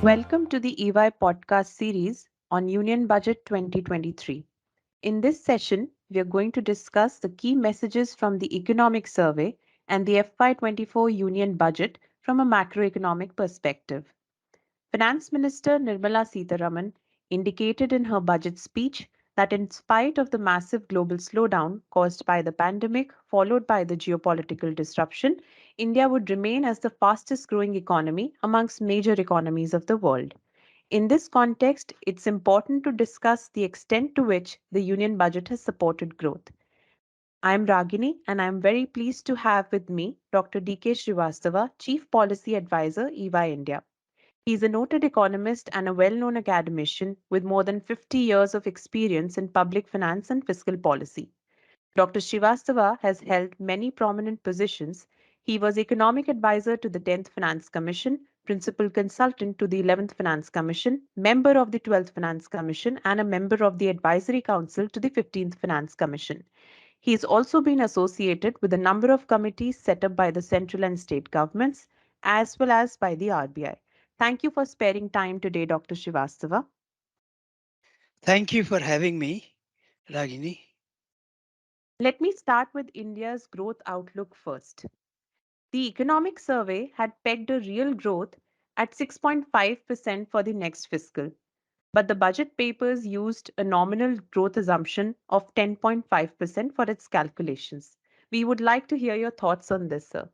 Welcome to the EY podcast series on Union Budget 2023. In this session, we are going to discuss the key messages from the Economic Survey and the FY24 Union Budget from a macroeconomic perspective. Finance Minister Nirmala Sitharaman indicated in her budget speech that in spite of the massive global slowdown caused by the pandemic, followed by the geopolitical disruption, India would remain as the fastest growing economy amongst major economies of the world. In this context, it's important to discuss the extent to which the union budget has supported growth. I'm Ragini, and I'm very pleased to have with me Dr. D.K. Srivastava, Chief Policy Advisor, EY India. He's a noted economist and a well known academician with more than 50 years of experience in public finance and fiscal policy. Dr. Srivastava has held many prominent positions. He was economic advisor to the 10th Finance Commission, principal consultant to the 11th Finance Commission, member of the 12th Finance Commission, and a member of the advisory council to the 15th Finance Commission. He has also been associated with a number of committees set up by the central and state governments, as well as by the RBI. Thank you for sparing time today, Dr. Srivastava. Thank you for having me, Ragini. Let me start with India's growth outlook first. The economic survey had pegged a real growth at 6.5% for the next fiscal, but the budget papers used a nominal growth assumption of 10.5% for its calculations. We would like to hear your thoughts on this, sir.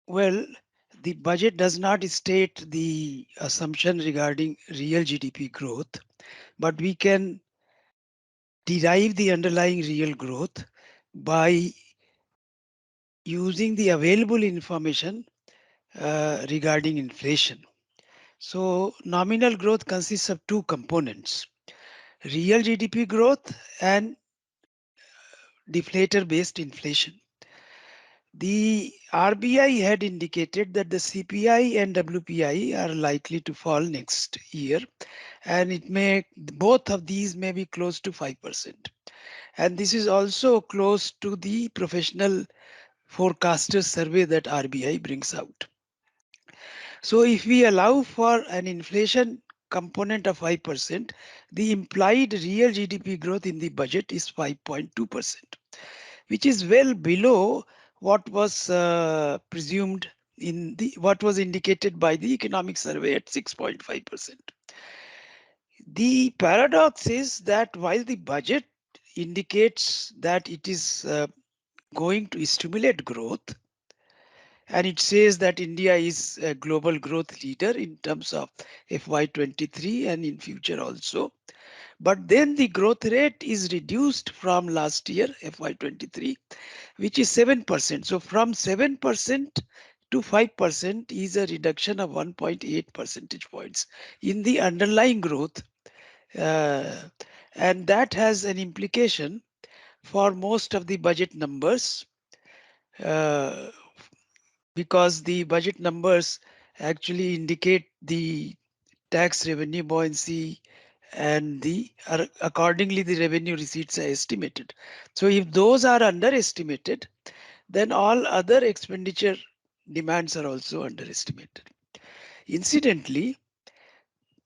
Well, the budget does not state the assumption regarding real GDP growth, but we can derive the underlying real growth by using the available information regarding inflation. So, nominal growth consists of two components: real GDP growth and deflator based inflation. The RBI had indicated that the CPI and WPI are likely to fall next year, and both of these may be close to 5%. And this is also close to the professional forecasters survey that RBI brings out. So if we allow for an inflation component of 5%, the implied real GDP growth in the budget is 5.2%, which is well below what was presumed in the what was indicated by the economic survey at 6.5%. The paradox is that while the budget indicates that it is going to stimulate growth, and it says that India is a global growth leader in terms of FY23 and in future also, but then the growth rate is reduced from last year FY23, which is 7%. So from 7% to 5% is a reduction of 1.8 percentage points in the underlying growth. Uh, and that has an implication for most of the budget numbers, uh, because the budget numbers actually indicate the tax revenue buoyancy, and accordingly the revenue receipts are estimated. So if those are underestimated, then all other expenditure demands are also underestimated. Incidentally,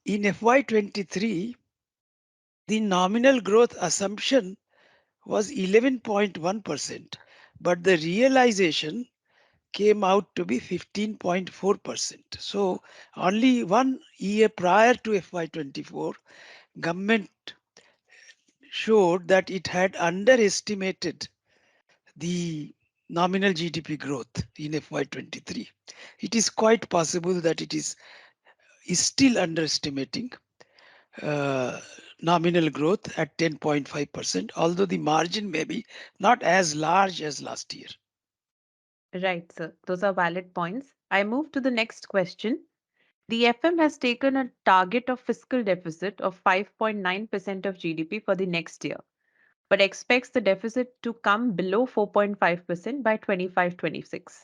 in FY23, the nominal growth assumption was 11.1%, but the realization came out to be 15.4%. So only 1 year prior to FY24, government showed that it had underestimated the nominal GDP growth in FY23. It is quite possible that is still underestimating uh, nominal growth at 10.5%, although the margin may be not as large as last year. Right, sir. Those are valid points. I move to the next question. The FM has taken a target of fiscal deficit of 5.9% of GDP for the next year, but expects the deficit to come below 4.5% by 25-26.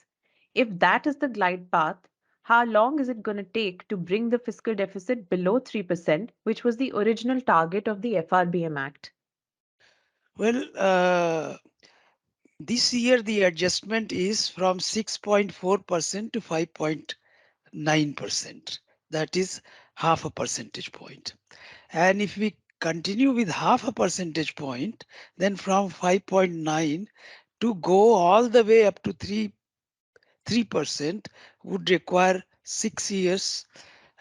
If that is the glide path, how long is it going to take to bring the fiscal deficit below 3%, which was the original target of the FRBM Act? Well, This year, the adjustment is from 6.4% to 5.9%. That is half a percentage point. And if we continue with half a percentage point, then from 5.9 to go all the way up to 3% would require 6 years,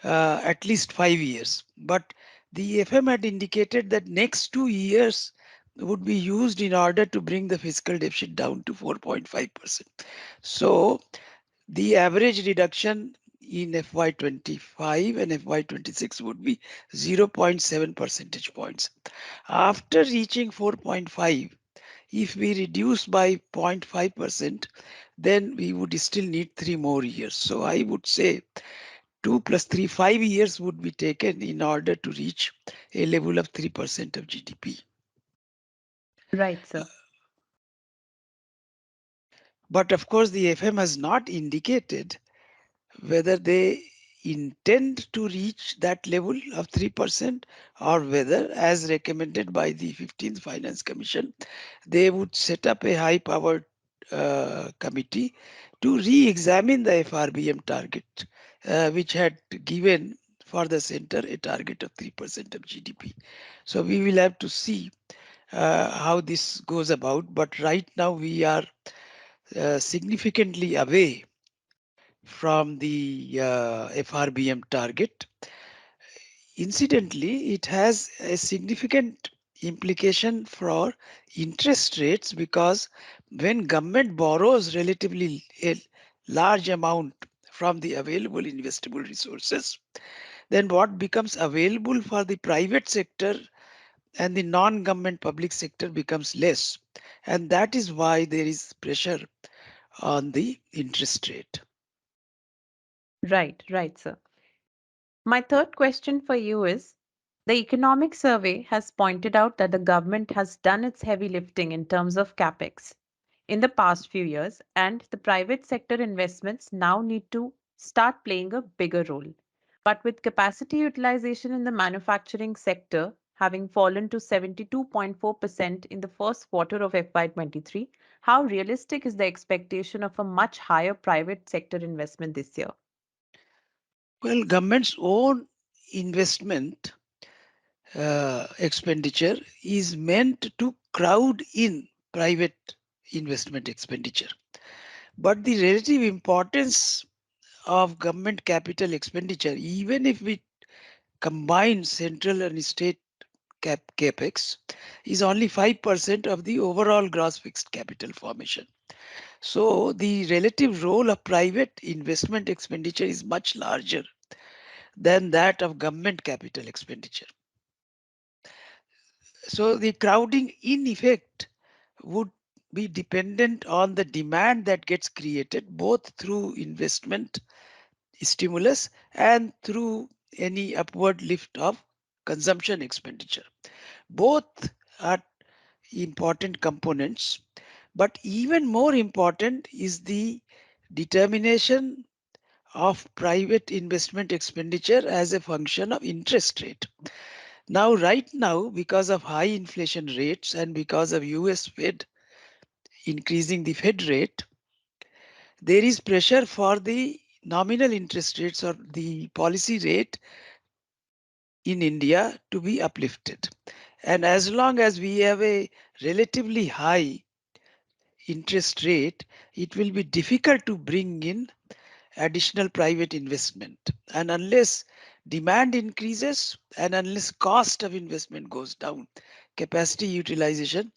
at least 5 years. But the FM had indicated that next 2 years would be used in order to bring the fiscal deficit down to 4.5%. So the average reduction in FY25 and FY26 would be 0.7 percentage points. After reaching 4.5, if we reduce by 0.5%, then we would still need 3 more years. So I would say 2 plus 3, 5 years would be taken in order to reach a level of 3% of GDP. Right, sir. But of course, the FM has not indicated whether they intend to reach that level of 3% or whether, as recommended by the 15th Finance Commission, they would set up a high powered committee to re examine the FRBM target, which had given for the center a target of 3% of GDP. So we will have to see how this goes about. But right now we are significantly away from the FRBM target. Incidentally, it has a significant implication for interest rates because when government borrows relatively a large amount from the available investable resources, then what becomes available for the private sector and the non-government public sector becomes less. And that is why there is pressure on the interest rate. Right, right, sir. My third question for you is, the economic survey has pointed out that the government has done its heavy lifting in terms of capex in the past few years, and the private sector investments now need to start playing a bigger role. But with capacity utilization in the manufacturing sector having fallen to 72.4% in the first quarter of FY23, how realistic is the expectation of a much higher private sector investment this year? Well, government's own investment expenditure is meant to crowd in private investment expenditure. But the relative importance of government capital expenditure, even if we combine central and state capex, is only 5% of the overall gross fixed capital formation. So the relative role of private investment expenditure is much larger than that of government capital expenditure. So the crowding in effect would be dependent on the demand that gets created both through investment stimulus and through any upward lift of consumption expenditure. Both are important components, but even more important is the determination of private investment expenditure as a function of interest rate. Now, right now, because of high inflation rates and because of US Fed increasing the Fed rate, there is pressure for the nominal interest rates or the policy rate in India to be uplifted. And as long as we have a relatively high interest rate, it will be difficult to bring in additional private investment. And unless demand increases and unless cost of investment goes down, capacity utilization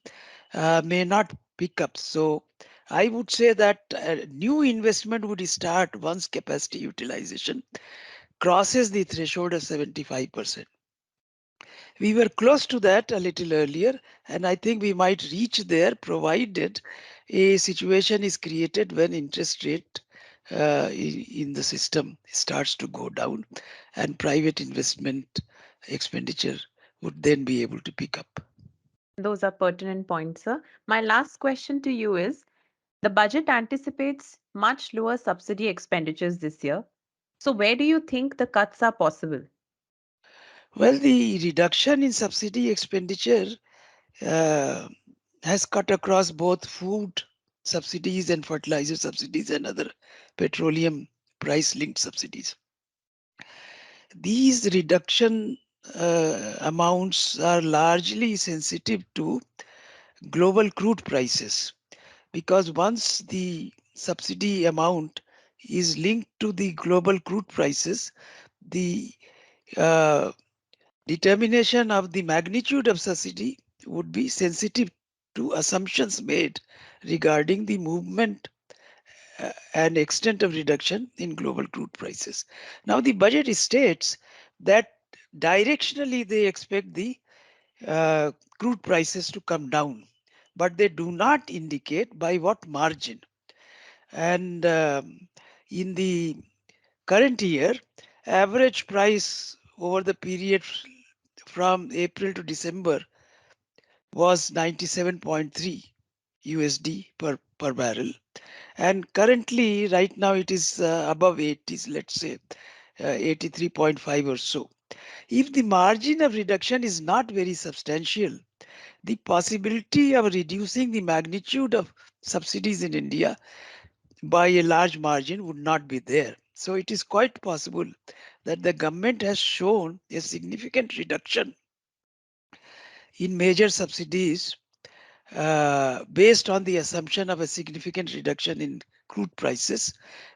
may not pick up. So I would say that new investment would start once capacity utilization crosses the threshold of 75%. We were close to that a little earlier, and I think we might reach there provided a situation is created when interest rate in the system starts to go down and private investment expenditure would then be able to pick up. Those are pertinent points, sir. My last question to you is, the budget anticipates much lower subsidy expenditures this year. So, where do you think the cuts are possible? Well, the reduction in subsidy expenditure uh, has cut across both food subsidies and fertilizer subsidies and other petroleum price linked subsidies. These reduction amounts are largely sensitive to global crude prices, because once the subsidy amount is linked to the global crude prices, the uh, determination of the magnitude of subsidy would be sensitive to assumptions made regarding the movement and extent of reduction in global crude prices. Now, the budget states that directionally they expect the uh, crude prices to come down, but they do not indicate by what margin. And in the current year, average price over the period from April to December was 97.3 USD per barrel. And currently, right now, it is above 80s, let's say 83.5 or so. If the margin of reduction is not very substantial, the possibility of reducing the magnitude of subsidies in India by a large margin would not be there. So it is quite possible that the government has shown a significant reduction in major subsidies based on the assumption of a significant reduction in crude prices,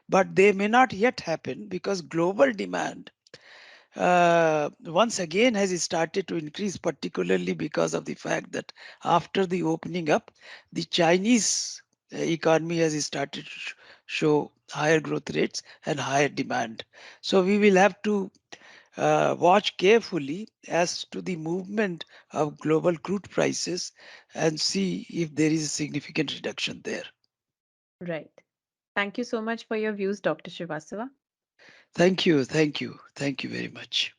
but they may not yet happen because global demand once again has started to increase, particularly because of the fact that after the opening up, the Chinese economy has started to show higher growth rates and higher demand. So we will have to watch carefully as to the movement of global crude prices and see if there is a significant reduction there. Right. Thank you so much for your views, Dr. Srivastava. Thank you, thank you, thank you very much.